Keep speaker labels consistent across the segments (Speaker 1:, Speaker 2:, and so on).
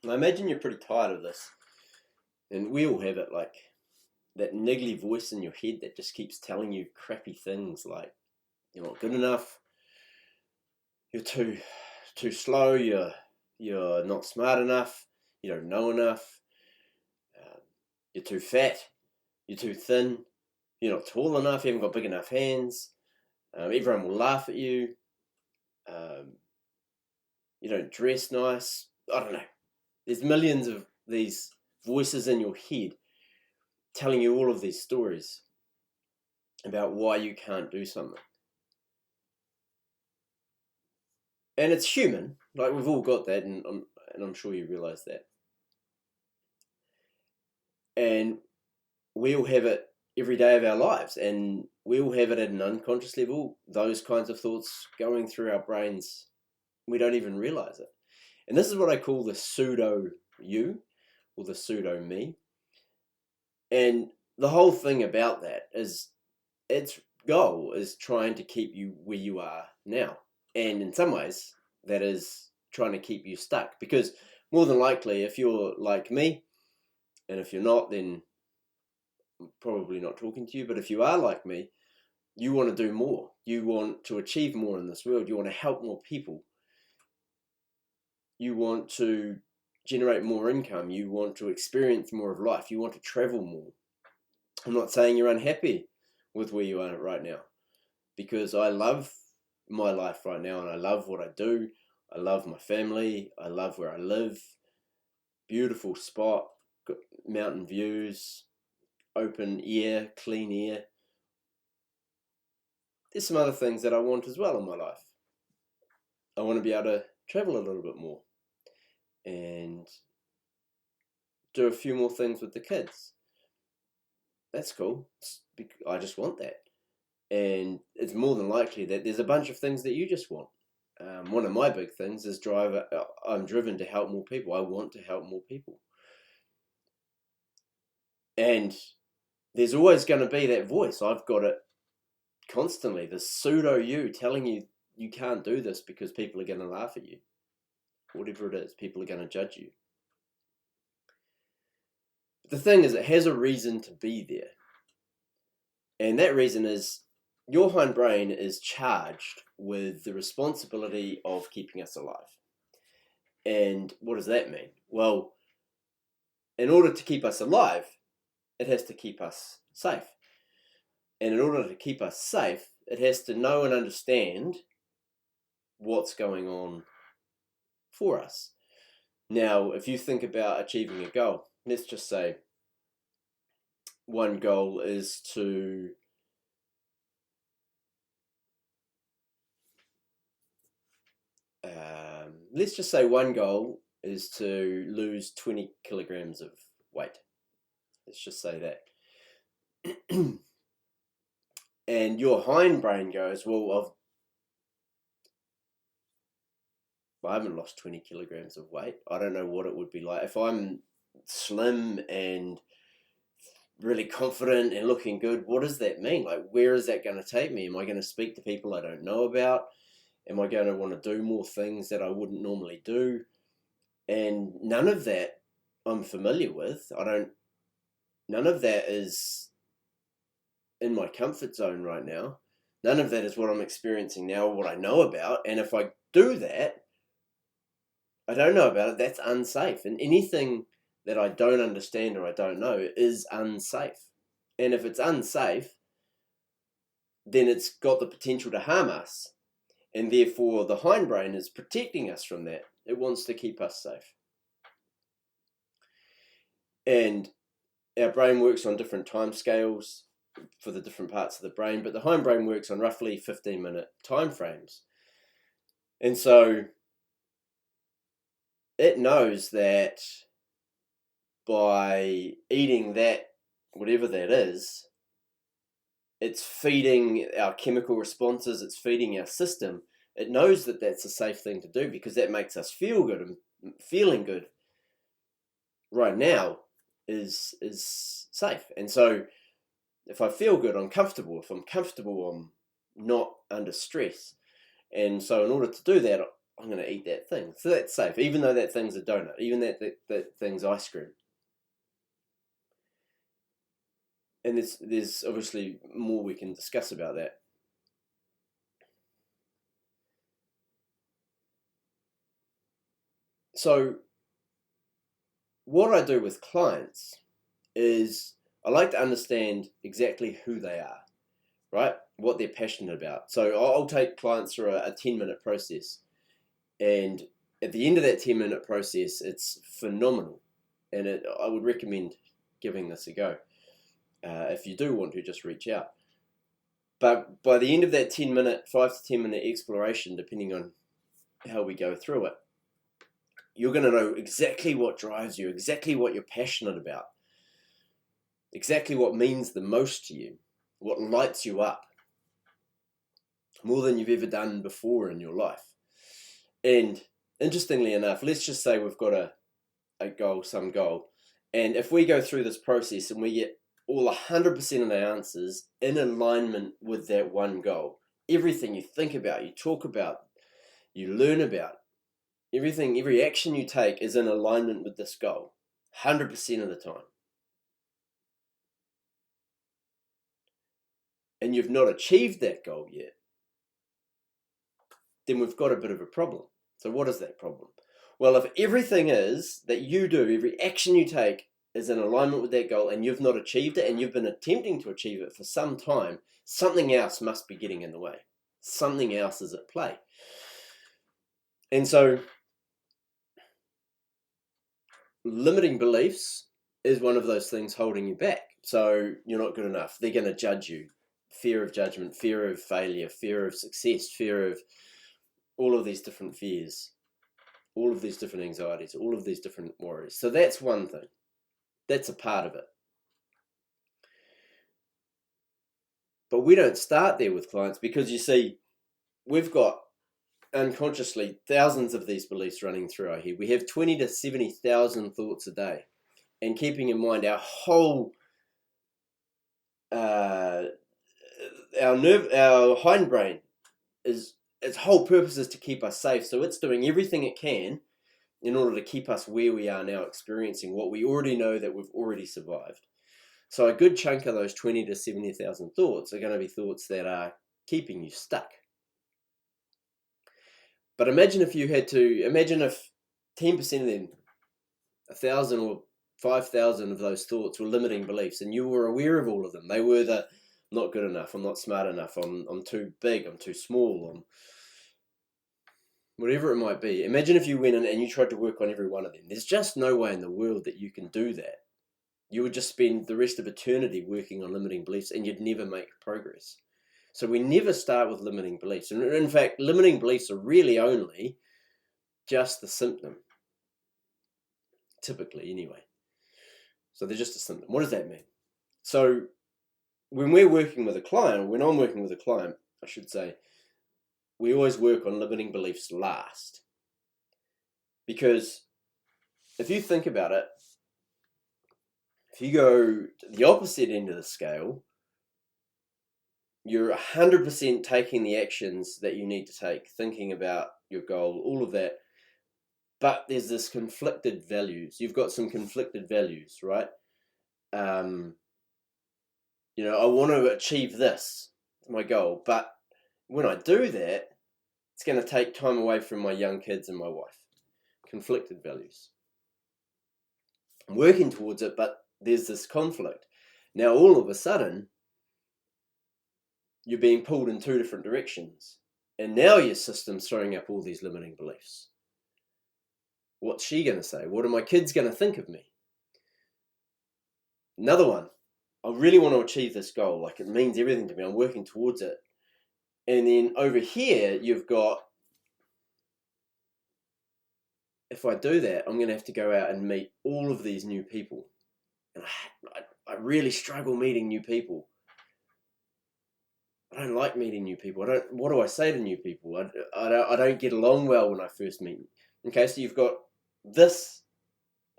Speaker 1: I imagine you're pretty tired of this, and we all have it, like that niggly voice in your head that just keeps telling you crappy things like you're not good enough, you're too slow, you're not smart enough, you don't know enough, you're too fat, you're too thin, you're not tall enough, you haven't got big enough hands, everyone will laugh at you, um, you don't dress nice. I don't know. There's millions of these voices in your head telling you all of these stories about why you can't do something. And it's human. Like, we've all got that, and I'm sure you realize that. And we all have it every day of our lives, and we all have it at an unconscious level, those kinds of thoughts going through our brains. We don't even realize it. And this is what I call the pseudo you, or the pseudo me. And the whole thing about that is its goal is trying to keep you where you are now. And in some ways, that is trying to keep you stuck. Because more than likely, if you're like me, and if you're not, then I'm probably not talking to you. But if you are like me, you want to do more. You want to achieve more in this world. You want to help more people. You want to generate more income. You want to experience more of life. You want to travel more. I'm not saying you're unhappy with where you are right now, because I love my life right now and I love what I do. I love my family. I love where I live. Beautiful spot, mountain views, open air, clean air. There's some other things that I want as well in my life. I want to be able to travel a little bit more and do a few more things with the kids. That's cool. I just want that. And it's more than likely that there's a bunch of things that you just want. One of my big things is I'm driven to help more people. I want to help more people. And there's always going to be that voice. I've got it constantly, the pseudo you telling you you can't do this because people are going to laugh at you. Whatever it is, people are going to judge you. But the thing is, it has a reason to be there. And that reason is your hindbrain is charged with the responsibility of keeping us alive. And what does that mean? Well, in order to keep us alive, it has to keep us safe. And in order to keep us safe, it has to know and understand what's going on for us. Now, if you think about achieving a goal, let's just say one goal is to let's just say one goal is to lose 20 kilograms of weight. Let's just say that. And your hindbrain goes, well, I haven't lost 20 kilograms of weight. I don't know what it would be like. If I'm slim and really confident and looking good, what does that mean? Like, where is that going to take me? Am I going to speak to people I don't know about? Am I going to want to do more things that I wouldn't normally do? And none of that I'm familiar with. None of that is in my comfort zone right now. None of that is what I'm experiencing now or what I know about. And if I do that, I don't know about it, that's unsafe. And anything that I don't understand or I don't know is unsafe. And if it's unsafe, then it's got the potential to harm us. And therefore, the hindbrain is protecting us from that. It wants to keep us safe. And our brain works on different time scales for the different parts of the brain, but the hindbrain works on roughly 15-minute time frames. And so it knows that by eating that, whatever that is, it's feeding our chemical responses, it's feeding our system. It knows that that's a safe thing to do because that makes us feel good, and feeling good right now is safe. And so if I feel good, I'm comfortable. If I'm comfortable, I'm not under stress. And so in order to do that, I'm going to eat that thing. So that's safe, even though that thing's a donut, even that thing's ice cream. And there's obviously more we can discuss about that. So what I do with clients is I like to understand exactly who they are, right? What they're passionate about. So I'll take clients through a 10-minute process. And at the end of that 10-minute process, it's phenomenal. And I would recommend giving this a go. If you do want to, just reach out. But by the end of that 5 to 10 minute exploration, depending on how we go through it, you're going to know exactly what drives you, exactly what you're passionate about, exactly what means the most to you, what lights you up more than you've ever done before in your life. And interestingly enough, let's just say we've got a goal, some goal. And if we go through this process and we get all 100% of the answers in alignment with that one goal, everything you think about, you talk about, you learn about, everything, every action you take is in alignment with this goal, 100% of the time. And you've not achieved that goal yet, then we've got a bit of a problem. So what is that problem? Well, if everything is that you do, every action you take is in alignment with that goal and you've not achieved it and you've been attempting to achieve it for some time, something else must be getting in the way. Something else is at play. And so limiting beliefs is one of those things holding you back. So you're not good enough. They're going to judge you. Fear of judgment, fear of failure, fear of success, fear of all of these different fears, all of these different anxieties, all of these different worries. So that's one thing. That's a part of it. But we don't start there with clients because you see, we've got unconsciously thousands of these beliefs running through our head. We have 20 to 70,000 thoughts a day. And keeping in mind our whole our hindbrain its whole purpose is to keep us safe. So it's doing everything it can in order to keep us where we are now, experiencing what we already know that we've already survived. So a good chunk of those 20 to 70,000 thoughts are going to be thoughts that are keeping you stuck. But imagine if 10% of them, 1,000 or 5,000 of those thoughts were limiting beliefs, and you were aware of all of them. They were the not good enough, I'm not smart enough, I'm too big, I'm too small, whatever it might be. Imagine if you went in and you tried to work on every one of them. There's just no way in the world that you can do that. You would just spend the rest of eternity working on limiting beliefs and you'd never make progress. So we never start with limiting beliefs. And in fact, limiting beliefs are really only just the symptom. Typically, anyway. So they're just a symptom. What does that mean? So when we're working with a client, or when I'm working with a client, I should say, we always work on limiting beliefs last. Because if you think about it, if you go to the opposite end of the scale, you're 100% taking the actions that you need to take, thinking about your goal, all of that. But there's this conflicted values. You've got some conflicted values, right? I want to achieve this, my goal. But when I do that, it's going to take time away from my young kids and my wife. Conflicted values. I'm working towards it, but there's this conflict. Now, all of a sudden, you're being pulled in two different directions. And now your system's throwing up all these limiting beliefs. What's she going to say? What are my kids going to think of me? Another one. I really want to achieve this goal. Like, it means everything to me. I'm working towards it. And then over here, you've got, if I do that, I'm going to have to go out and meet all of these new people. And I really struggle meeting new people. I don't like meeting new people. What do I say to new people? I don't get along well when I first meet them. Okay, so you've got this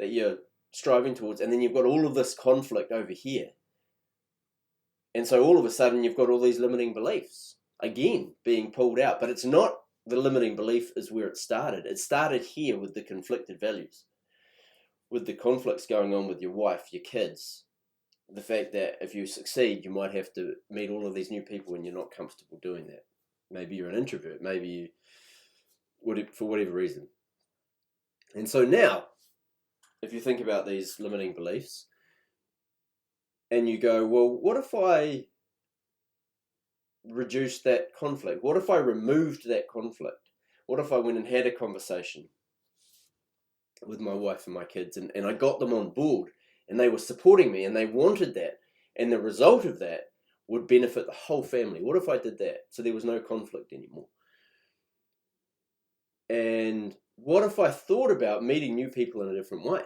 Speaker 1: that you're striving towards, and then you've got all of this conflict over here. And so all of a sudden you've got all these limiting beliefs, again, being pulled out. But it's not the limiting belief is where it started. It started here with the conflicted values, with the conflicts going on with your wife, your kids, the fact that if you succeed, you might have to meet all of these new people and you're not comfortable doing that. Maybe you're an introvert, maybe you, for whatever reason. And so now, if you think about these limiting beliefs and you go, well, what if I reduced that conflict? What if I removed that conflict? What if I went and had a conversation with my wife and my kids and I got them on board and they were supporting me and they wanted that, and the result of that would benefit the whole family? What if I did that so there was no conflict anymore? And what if I thought about meeting new people in a different way?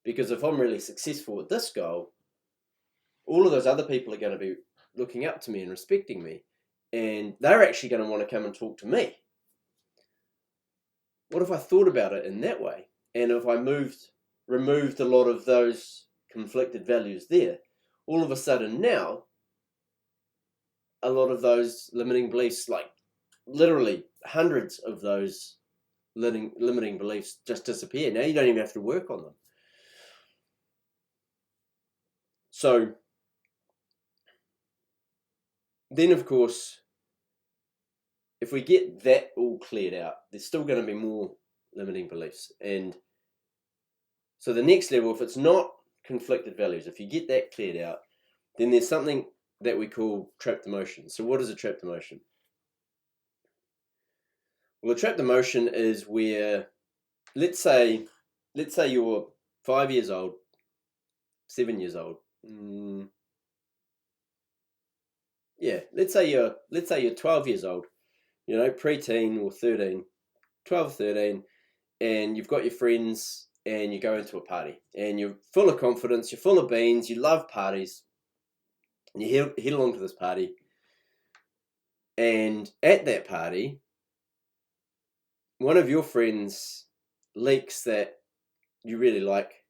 Speaker 1: Because if I'm really successful at this goal, all of those other people are going to be looking up to me and respecting me, and they're actually going to want to come and talk to me. What if I thought about it in that way? And if I removed a lot of those conflicted values there, all of a sudden now, a lot of those limiting beliefs, like literally hundreds of those limiting beliefs, just disappear. Now you don't even have to work on them. So then, of course, if we get that all cleared out, there's still going to be more limiting beliefs. And so the next level, if it's not conflicted values, if you get that cleared out, then there's something that we call trapped emotion. So what is a trapped emotion? Well, a trapped emotion is where, let's say you're 5 years old, 7 years old. Let's say you're 12 years old, preteen or 13, 12, 13, and you've got your friends and you go into a party and you're full of confidence, you're full of beans, you love parties, and you head along to this party. And at that party, one of your friends leaks that you really like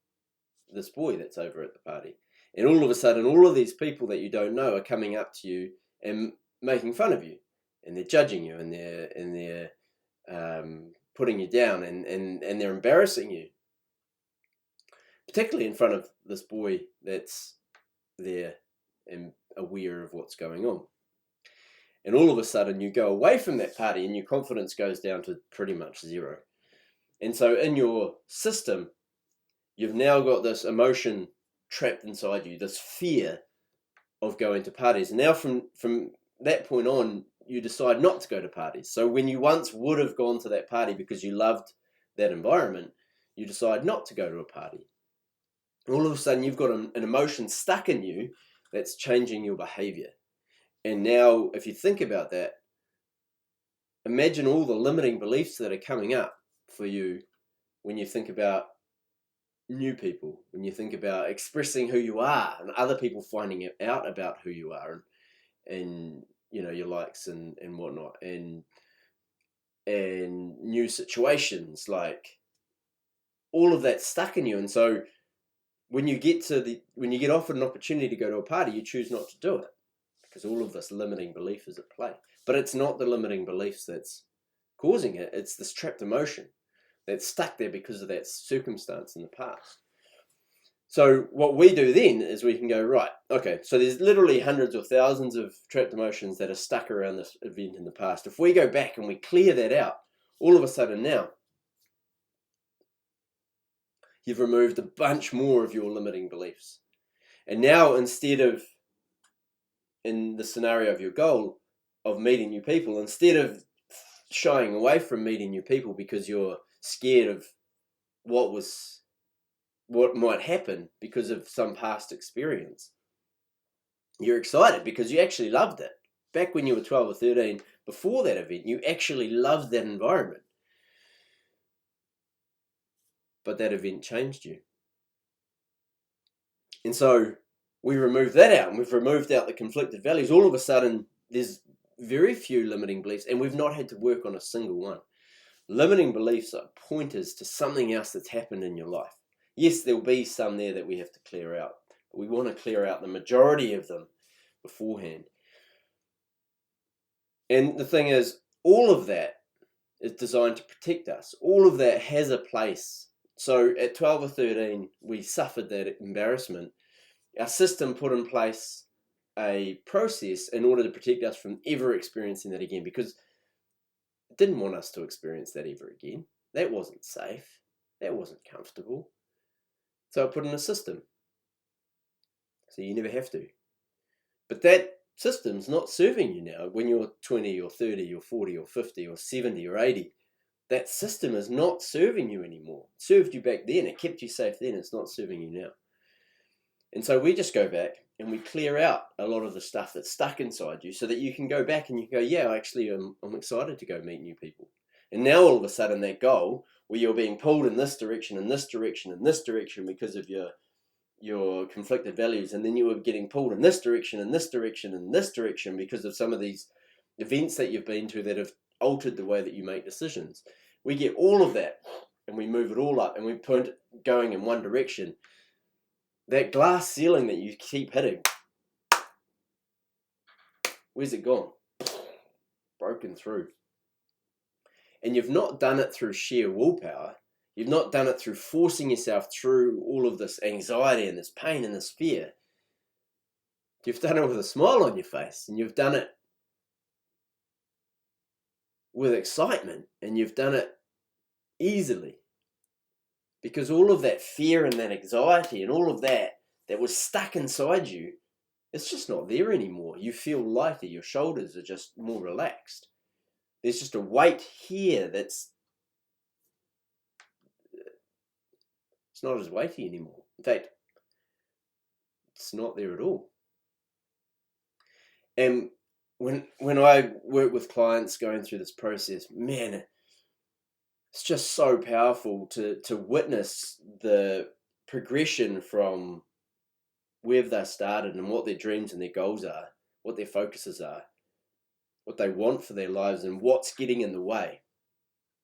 Speaker 1: this boy that's over at the party. And all of a sudden, all of these people that you don't know are coming up to you and making fun of you. And they're judging you, and they're putting you down, and they're embarrassing you. Particularly in front of this boy that's there and aware of what's going on. And all of a sudden you go away from that party and your confidence goes down to pretty much zero. And so in your system, you've now got this emotion trapped inside you, this fear of going to parties. And now from that point on, you decide not to go to parties. So when you once would have gone to that party because you loved that environment, you decide not to go to a party. All of a sudden you've got an emotion stuck in you that's changing your behavior. And now, if you think about that, imagine all the limiting beliefs that are coming up for you when you think about new people, when you think about expressing who you are and other people finding out about who you are and your likes and whatnot, and new situations, like all of that stuck in you. And so when you get offered an opportunity to go to a party, you choose not to do it, because all of this limiting belief is at play. But it's not the limiting beliefs that's causing it. It's this trapped emotion that's stuck there because of that circumstance in the past. So what we do then is we can go, right, okay, so there's literally hundreds or thousands of trapped emotions that are stuck around this event in the past. If we go back and we clear that out, all of a sudden now, you've removed a bunch more of your limiting beliefs. And now, instead of, in the scenario of your goal of meeting new people, instead of shying away from meeting new people because you're scared of what might happen because of some past experience, you're excited because you actually loved it. Back when you were 12 or 13, before that event, you actually loved that environment. But that event changed you. And so we removed that out, and we've removed out the conflicted values. All of a sudden, there's very few limiting beliefs, and we've not had to work on a single one. Limiting beliefs are pointers to something else that's happened in your life. Yes, there'll be some there that we have to clear out, but we want to clear out the majority of them beforehand. And the thing is, all of that is designed to protect us. All of that has a place. So at 12 or 13, we suffered that embarrassment. Our system put in place a process in order to protect us from ever experiencing that again, because it didn't want us to experience that ever again. That wasn't safe. That wasn't comfortable. So it put in a system. So you never have to. But that system's not serving you now when you're 20 or 30 or 40 or 50 or 70 or 80. That system is not serving you anymore. It served you back then. It kept you safe then. It's not serving you now. And so we just go back and we clear out a lot of the stuff that's stuck inside you so that you can go back and you can go, yeah, actually, I'm excited to go meet new people. And now all of a sudden that goal where you're being pulled in this direction, in this direction, in this direction because of your conflicted values, and then you were getting pulled in this direction, in this direction, in this direction because of some of these events that you've been to that have altered the way that you make decisions. We get all of that and we move it all up and we put it going in one direction. That glass ceiling that you keep hitting, where's it gone? Broken through. And you've not done it through sheer willpower. You've not done it through forcing yourself through all of this anxiety and this pain and this fear. You've done it with a smile on your face, and you've done it with excitement, and you've done it easily. Because all of that fear and that anxiety and all of that was stuck inside you, it's just not there anymore. You feel lighter. Your shoulders are just more relaxed. There's just a weight here it's not as weighty anymore. In fact, it's not there at all. And when I work with clients going through this process, man, it's just so powerful to witness the progression from where they started and what their dreams and their goals are, what their focuses are, what they want for their lives, and what's getting in the way.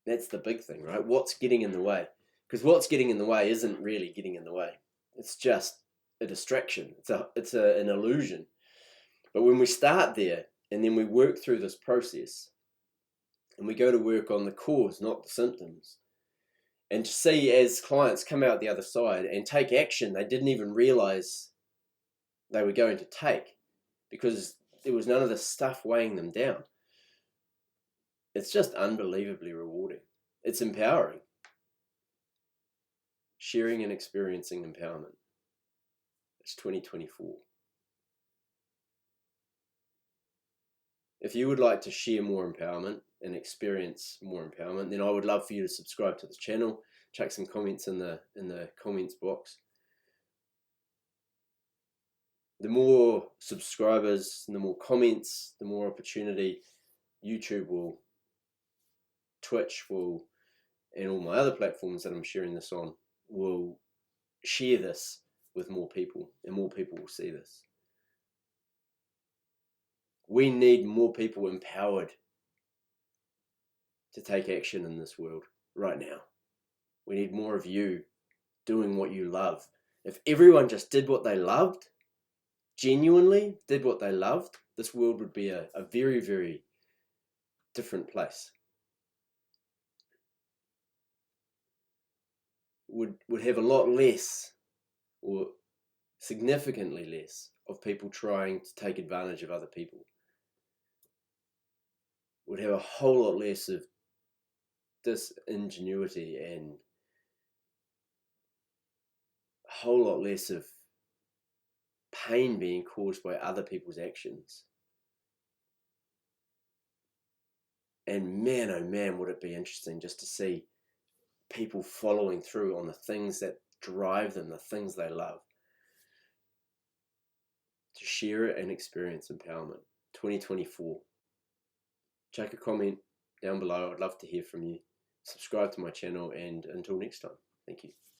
Speaker 1: That's the big thing, right? What's getting in the way? Because what's getting in the way isn't really getting in the way. It's just a distraction. It's an illusion. But when we start there and then we work through this process and we go to work on the cause, not the symptoms, and to see as clients come out the other side and take action they didn't even realize they were going to take because there was none of this stuff weighing them down. It's just unbelievably rewarding. It's empowering. Sharing and experiencing empowerment. It's 2024. If you would like to share more empowerment and experience more empowerment, then I would love for you to subscribe to the channel. Chuck some comments in the comments box. The more subscribers, the more comments, the more opportunity YouTube will, Twitch will, and all my other platforms that I'm sharing this on will share this with more people, and more people will see this. We need more people empowered to take action in this world right now. We need more of you doing what you love. If everyone just did what they loved, genuinely did what they loved, this world would be a very, very different place. Would have a lot less, or significantly less, of people trying to take advantage of other people. Would have a whole lot less of disingenuity and a whole lot less of pain being caused by other people's actions. And man, oh man, would it be interesting just to see people following through on the things that drive them, the things they love. To share it and experience empowerment. 2024. Chuck a comment down below. I'd love to hear from you. Subscribe to my channel, and until next time, thank you.